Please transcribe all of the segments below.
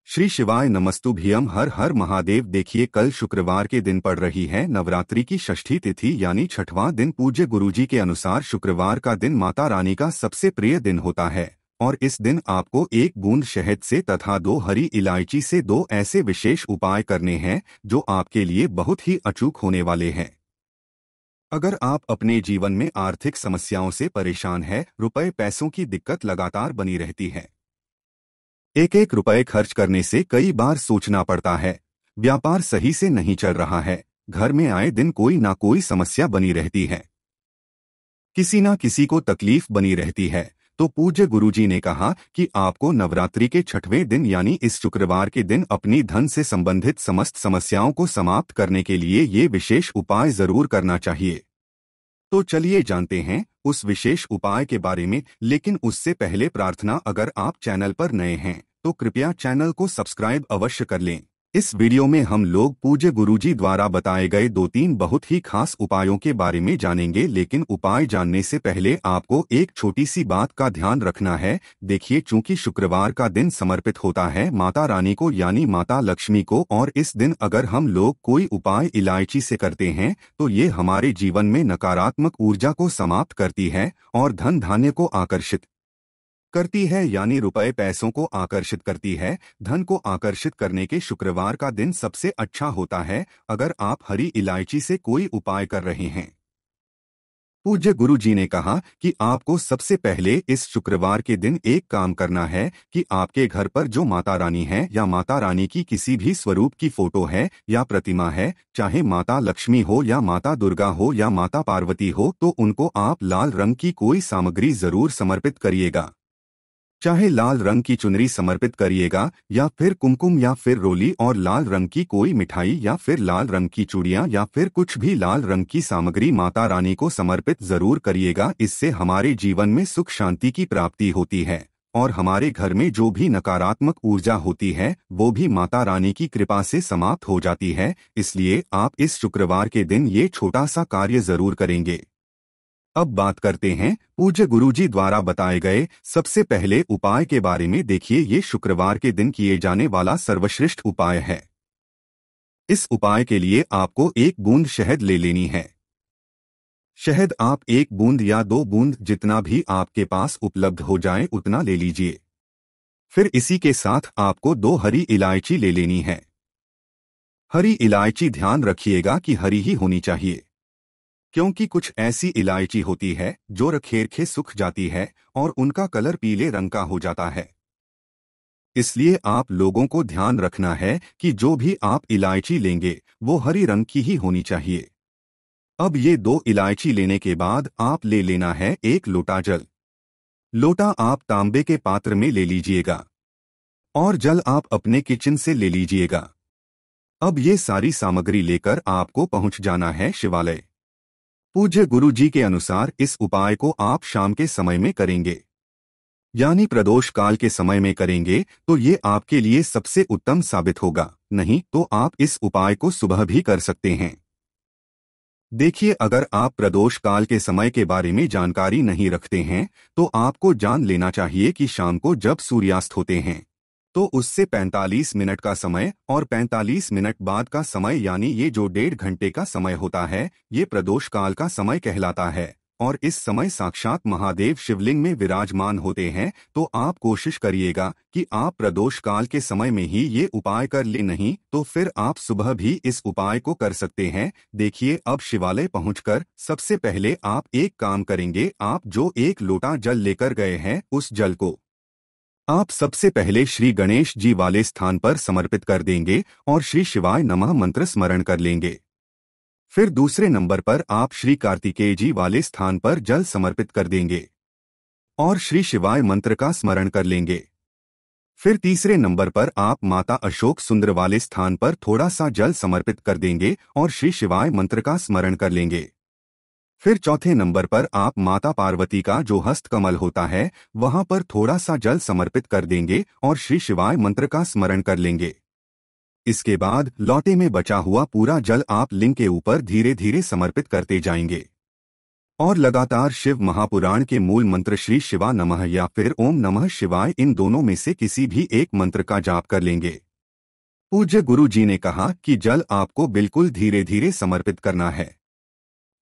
श्री शिवाय नमस्तुभ्यम। हर हर महादेव। देखिए, कल शुक्रवार के दिन पड़ रही है नवरात्रि की षष्ठी तिथि यानी छठवां दिन। पूज्य गुरुजी के अनुसार शुक्रवार का दिन माता रानी का सबसे प्रिय दिन होता है और इस दिन आपको एक बूंद शहद से तथा 2 हरी इलायची से 2 ऐसे विशेष उपाय करने हैं जो आपके लिए बहुत ही अचूक होने वाले हैं। अगर आप अपने जीवन में आर्थिक समस्याओं से परेशान हैं, रुपए पैसों की दिक्कत लगातार बनी रहती है, एक एक रुपए खर्च करने से कई बार सोचना पड़ता है, व्यापार सही से नहीं चल रहा है, घर में आए दिन कोई ना कोई समस्या बनी रहती है, किसी ना किसी को तकलीफ बनी रहती है, तो पूज्य गुरुजी ने कहा कि आपको नवरात्रि के छठवें दिन यानी इस शुक्रवार के दिन अपनी धन से संबंधित समस्त समस्याओं को समाप्त करने के लिए ये विशेष उपाय जरूर करना चाहिए। तो चलिए जानते हैं उस विशेष उपाय के बारे में, लेकिन उससे पहले प्रार्थना, अगर आप चैनल पर नए हैं तो कृपया चैनल को सब्सक्राइब अवश्य कर लें। इस वीडियो में हम लोग पूज्य गुरुजी द्वारा बताए गए 2-3 बहुत ही खास उपायों के बारे में जानेंगे, लेकिन उपाय जानने से पहले आपको एक छोटी सी बात का ध्यान रखना है। देखिए, चूंकि शुक्रवार का दिन समर्पित होता है माता रानी को यानी माता लक्ष्मी को, और इस दिन अगर हम लोग कोई उपाय इलायची से करते हैं तो ये हमारे जीवन में नकारात्मक ऊर्जा को समाप्त करती है और धन धान्य को आकर्षित करती है, यानी रुपए पैसों को आकर्षित करती है। धन को आकर्षित करने के शुक्रवार का दिन सबसे अच्छा होता है अगर आप हरी इलायची से कोई उपाय कर रहे हैं। पूज्य गुरुजी ने कहा कि आपको सबसे पहले इस शुक्रवार के दिन एक काम करना है कि आपके घर पर जो माता रानी है या माता रानी की किसी भी स्वरूप की फोटो है या प्रतिमा है, चाहे माता लक्ष्मी हो या माता दुर्गा हो या माता पार्वती हो, तो उनको आप लाल रंग की कोई सामग्री जरूर समर्पित करिएगा। चाहे लाल रंग की चुनरी समर्पित करिएगा या फिर कुमकुम या फिर रोली और लाल रंग की कोई मिठाई या फिर लाल रंग की चूड़ियां या फिर कुछ भी लाल रंग की सामग्री माता रानी को समर्पित जरूर करिएगा। इससे हमारे जीवन में सुख शांति की प्राप्ति होती है और हमारे घर में जो भी नकारात्मक ऊर्जा होती है वो भी माता रानी की कृपा से समाप्त हो जाती है। इसलिए आप इस शुक्रवार के दिन ये छोटा सा कार्य जरूर करेंगे। अब बात करते हैं पूज्य गुरुजी द्वारा बताए गए सबसे पहले उपाय के बारे में। देखिए, ये शुक्रवार के दिन किए जाने वाला सर्वश्रेष्ठ उपाय है। इस उपाय के लिए आपको 1 बूंद शहद ले लेनी है। शहद आप 1 बूंद या 2 बूंद, जितना भी आपके पास उपलब्ध हो जाए उतना ले लीजिए। फिर इसी के साथ आपको 2 हरी इलायची ले लेनी है। हरी इलायची ध्यान रखिएगा कि हरी ही होनी चाहिए, क्योंकि कुछ ऐसी इलायची होती है जो रखेरखे सूख जाती है और उनका कलर पीले रंग का हो जाता है। इसलिए आप लोगों को ध्यान रखना है कि जो भी आप इलायची लेंगे वो हरी रंग की ही होनी चाहिए। अब ये 2 इलायची लेने के बाद आप ले लेना है 1 लोटा जल। लोटा आप तांबे के पात्र में ले लीजिएगा और जल आप अपने किचन से ले लीजिएगा। अब ये सारी सामग्री लेकर आपको पहुंच जाना है शिवालय। पूज्य गुरुजी के अनुसार इस उपाय को आप शाम के समय में करेंगे, यानी प्रदोष काल के समय में करेंगे तो ये आपके लिए सबसे उत्तम साबित होगा। नहीं तो आप इस उपाय को सुबह भी कर सकते हैं। देखिए, अगर आप प्रदोष काल के समय के बारे में जानकारी नहीं रखते हैं तो आपको जान लेना चाहिए कि शाम को जब सूर्यास्त होते हैं तो उससे 45 मिनट का समय और 45 मिनट बाद का समय, यानी ये जो 1.5 घंटे का समय होता है, ये प्रदोष काल का समय कहलाता है और इस समय साक्षात महादेव शिवलिंग में विराजमान होते हैं। तो आप कोशिश करिएगा कि आप प्रदोष काल के समय में ही ये उपाय कर ले, नहीं तो फिर आप सुबह भी इस उपाय को कर सकते हैं। देखिए, अब शिवालय पहुंचकर सबसे पहले आप एक काम करेंगे। आप जो 1 लोटा जल लेकर गए हैं उस जल को आप सबसे पहले श्री गणेश जी वाले स्थान पर समर्पित कर देंगे और श्री शिवाय नमः मंत्र स्मरण कर लेंगे। फिर दूसरे नंबर पर आप श्री कार्तिकेय जी वाले स्थान पर जल समर्पित कर देंगे और श्री शिवाय मंत्र का स्मरण कर लेंगे। फिर तीसरे नंबर पर आप माता अशोक सुंदर वाले स्थान पर थोड़ा सा जल समर्पित कर देंगे और श्री शिवाय मंत्र का स्मरण कर लेंगे। फिर चौथे नंबर पर आप माता पार्वती का जो हस्त कमल होता है वहां पर थोड़ा सा जल समर्पित कर देंगे और श्री शिवाय मंत्र का स्मरण कर लेंगे। इसके बाद लौटे में बचा हुआ पूरा जल आप लिंग के ऊपर धीरे धीरे समर्पित करते जाएंगे। और लगातार शिव महापुराण के मूल मंत्र श्री शिवा नमः या फिर ओम नमः शिवाय, इन दोनों में से किसी भी एक मंत्र का जाप कर लेंगे। पूज्य गुरु जी ने कहा कि जल आपको बिल्कुल धीरे धीरे समर्पित करना है।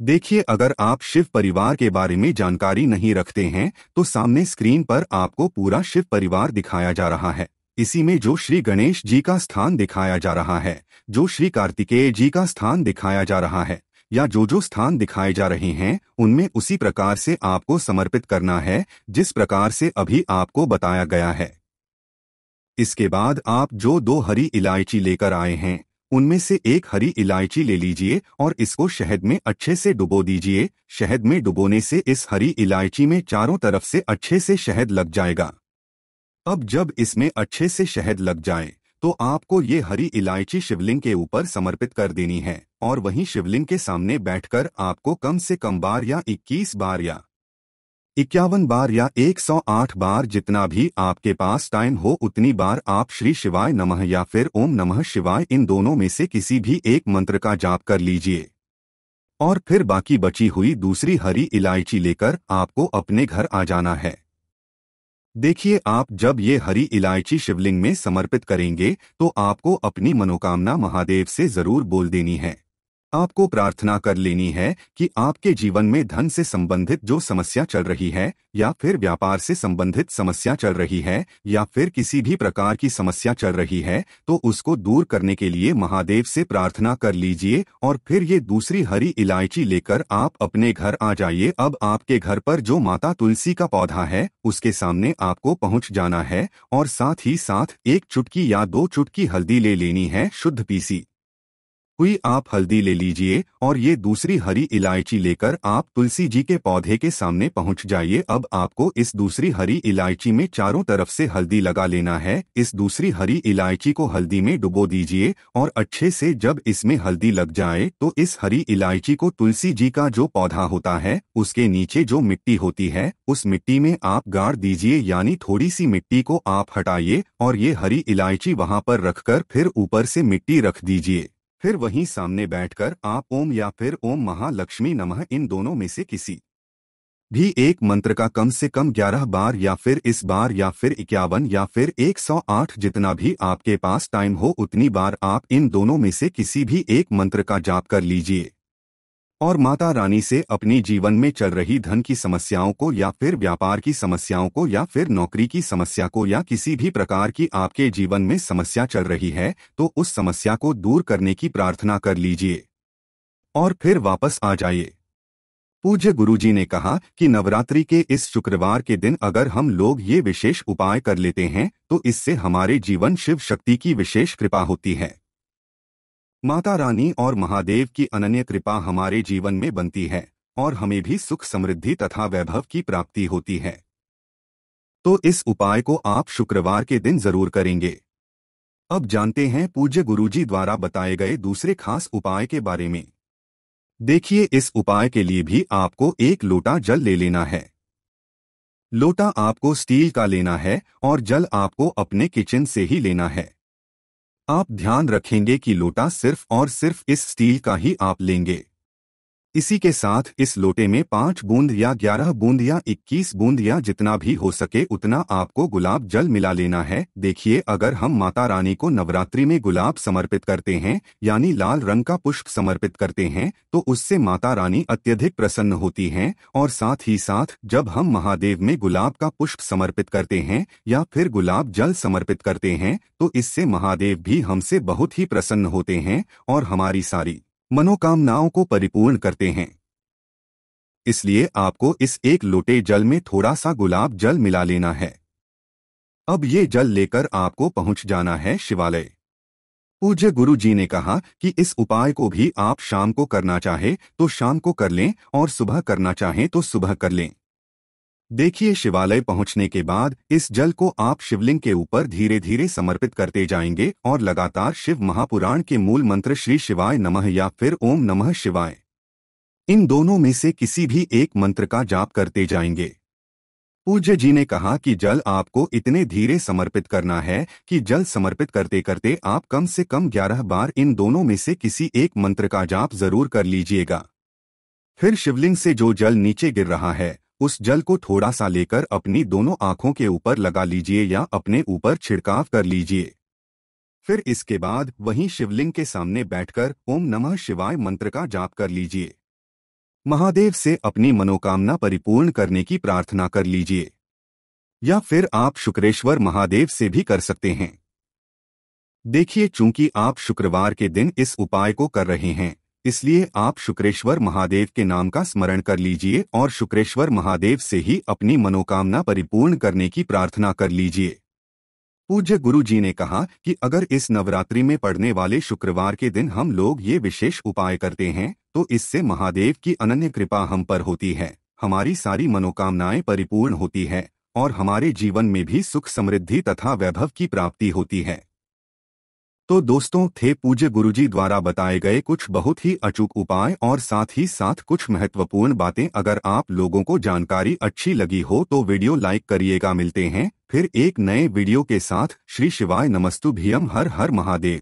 देखिए, अगर आप शिव परिवार के बारे में जानकारी नहीं रखते हैं तो सामने स्क्रीन पर आपको पूरा शिव परिवार दिखाया जा रहा है। इसी में जो श्री गणेश जी का स्थान दिखाया जा रहा है, जो श्री कार्तिकेय जी का स्थान दिखाया जा रहा है, या जो स्थान दिखाए जा रहे हैं, उनमें उसी प्रकार से आपको समर्पित करना है जिस प्रकार से अभी आपको बताया गया है। इसके बाद आप जो 2 हरी इलायची लेकर आए हैं, उनमें से एक हरी इलायची ले लीजिए और इसको शहद में अच्छे से डुबो दीजिए। शहद में डुबोने से इस हरी इलायची में चारों तरफ से अच्छे से शहद लग जाएगा। अब जब इसमें अच्छे से शहद लग जाए तो आपको ये हरी इलायची शिवलिंग के ऊपर समर्पित कर देनी है और वहीं शिवलिंग के सामने बैठकर आपको कम से कम बार या 21 बार या 51 बार या 108 बार, जितना भी आपके पास टाइम हो उतनी बार आप श्री शिवाय नमः या फिर ओम नमः शिवाय, इन दोनों में से किसी भी एक मंत्र का जाप कर लीजिए। और फिर बाकी बची हुई दूसरी हरी इलायची लेकर आपको अपने घर आ जाना है। देखिए, आप जब ये हरी इलायची शिवलिंग में समर्पित करेंगे तो आपको अपनी मनोकामना महादेव से जरूर बोल देनी है। आपको प्रार्थना कर लेनी है कि आपके जीवन में धन से संबंधित जो समस्या चल रही है, या फिर व्यापार से संबंधित समस्या चल रही है, या फिर किसी भी प्रकार की समस्या चल रही है, तो उसको दूर करने के लिए महादेव से प्रार्थना कर लीजिए। और फिर ये दूसरी हरी इलायची लेकर आप अपने घर आ जाइए। अब आपके घर पर जो माता तुलसी का पौधा है, उसके सामने आपको पहुंच जाना है और साथ ही साथ 1 चुटकी या 2 चुटकी हल्दी ले लेनी है, शुद्ध पीसी हुई आप हल्दी ले लीजिए और ये दूसरी हरी इलायची लेकर आप तुलसी जी के पौधे के सामने पहुंच जाइए। अब आपको इस दूसरी हरी इलायची में चारों तरफ से हल्दी लगा लेना है। इस दूसरी हरी इलायची को हल्दी में डुबो दीजिए और अच्छे से जब इसमें हल्दी लग जाए तो इस हरी इलायची को तुलसी जी का जो पौधा होता है उसके नीचे जो मिट्टी होती है उस मिट्टी में आप गाड़ दीजिए, यानी थोड़ी सी मिट्टी को आप हटाइए और ये हरी इलायची वहां पर रखकर फिर ऊपर से मिट्टी रख दीजिए। फिर वहीं सामने बैठकर आप ओम या फिर ओम महालक्ष्मी नमः, इन दोनों में से किसी भी एक मंत्र का कम से कम 11 बार या फिर इस बार या फिर 51 या फिर 108, जितना भी आपके पास टाइम हो उतनी बार आप इन दोनों में से किसी भी एक मंत्र का जाप कर लीजिए और माता रानी से अपनी जीवन में चल रही धन की समस्याओं को या फिर व्यापार की समस्याओं को या फिर नौकरी की समस्या को या किसी भी प्रकार की आपके जीवन में समस्या चल रही है तो उस समस्या को दूर करने की प्रार्थना कर लीजिए और फिर वापस आ जाइए। पूज्य गुरुजी ने कहा कि नवरात्रि के इस शुक्रवार के दिन अगर हम लोग ये विशेष उपाय कर लेते हैं तो इससे हमारे जीवन शिव शक्ति की विशेष कृपा होती है। माता रानी और महादेव की अनन्य कृपा हमारे जीवन में बनती है और हमें भी सुख समृद्धि तथा वैभव की प्राप्ति होती है। तो इस उपाय को आप शुक्रवार के दिन जरूर करेंगे। अब जानते हैं पूज्य गुरुजी द्वारा बताए गए दूसरे खास उपाय के बारे में। देखिए, इस उपाय के लिए भी आपको 1 लोटा जल ले लेना है। लोटा आपको स्टील का लेना है और जल आपको अपने किचन से ही लेना है। आप ध्यान रखेंगे कि लोटा सिर्फ और सिर्फ इस स्टील का ही आप लेंगे। इसी के साथ इस लोटे में 5 बूंद या 11 बूंद या 21 बूंद या जितना भी हो सके उतना आपको गुलाब जल मिला लेना है। देखिए, अगर हम माता रानी को नवरात्रि में गुलाब समर्पित करते हैं, यानी लाल रंग का पुष्प समर्पित करते हैं, तो उससे माता रानी अत्यधिक प्रसन्न होती हैं। और साथ ही साथ जब हम महादेव में गुलाब का पुष्प समर्पित करते हैं या फिर गुलाब जल समर्पित करते हैं तो इससे महादेव भी हमसे बहुत ही प्रसन्न होते हैं और हमारी सारी मनोकामनाओं को परिपूर्ण करते हैं। इसलिए आपको इस 1 लोटे जल में थोड़ा सा गुलाब जल मिला लेना है। अब ये जल लेकर आपको पहुंच जाना है शिवालय। पूज्य गुरु जी ने कहा कि इस उपाय को भी आप शाम को करना चाहे तो शाम को कर लें और सुबह करना चाहें तो सुबह कर लें। देखिए, शिवालय पहुंचने के बाद इस जल को आप शिवलिंग के ऊपर धीरे धीरे समर्पित करते जाएंगे और लगातार शिव महापुराण के मूल मंत्र श्री शिवाय नमः या फिर ओम नमः शिवाय, इन दोनों में से किसी भी एक मंत्र का जाप करते जाएंगे। पूज्य जी ने कहा कि जल आपको इतने धीरे समर्पित करना है कि जल समर्पित करते करते आप कम से कम 11 बार इन दोनों में से किसी एक मंत्र का जाप जरूर कर लीजिएगा। फिर शिवलिंग से जो जल नीचे गिर रहा है उस जल को थोड़ा सा लेकर अपनी दोनों आंखों के ऊपर लगा लीजिए या अपने ऊपर छिड़काव कर लीजिए। फिर इसके बाद वहीं शिवलिंग के सामने बैठकर ओम नमः शिवाय मंत्र का जाप कर लीजिए। महादेव से अपनी मनोकामना परिपूर्ण करने की प्रार्थना कर लीजिए, या फिर आप शुक्रेश्वर महादेव से भी कर सकते हैं। देखिए, चूंकि आप शुक्रवार के दिन इस उपाय को कर रहे हैं, इसलिए आप शुक्रेश्वर महादेव के नाम का स्मरण कर लीजिए और शुक्रेश्वर महादेव से ही अपनी मनोकामना परिपूर्ण करने की प्रार्थना कर लीजिए। पूज्य गुरु जी ने कहा कि अगर इस नवरात्रि में पड़ने वाले शुक्रवार के दिन हम लोग ये विशेष उपाय करते हैं तो इससे महादेव की अनन्य कृपा हम पर होती है, हमारी सारी मनोकामनाएं परिपूर्ण होती है और हमारे जीवन में भी सुख समृद्धि तथा वैभव की प्राप्ति होती है। तो दोस्तों, थे पूज्य गुरुजी द्वारा बताए गए कुछ बहुत ही अचूक उपाय और साथ ही साथ कुछ महत्वपूर्ण बातें। अगर आप लोगों को जानकारी अच्छी लगी हो तो वीडियो लाइक करिएगा। मिलते हैं फिर एक नए वीडियो के साथ। श्री शिवाय नमस्तुभ्यम। हर हर महादेव।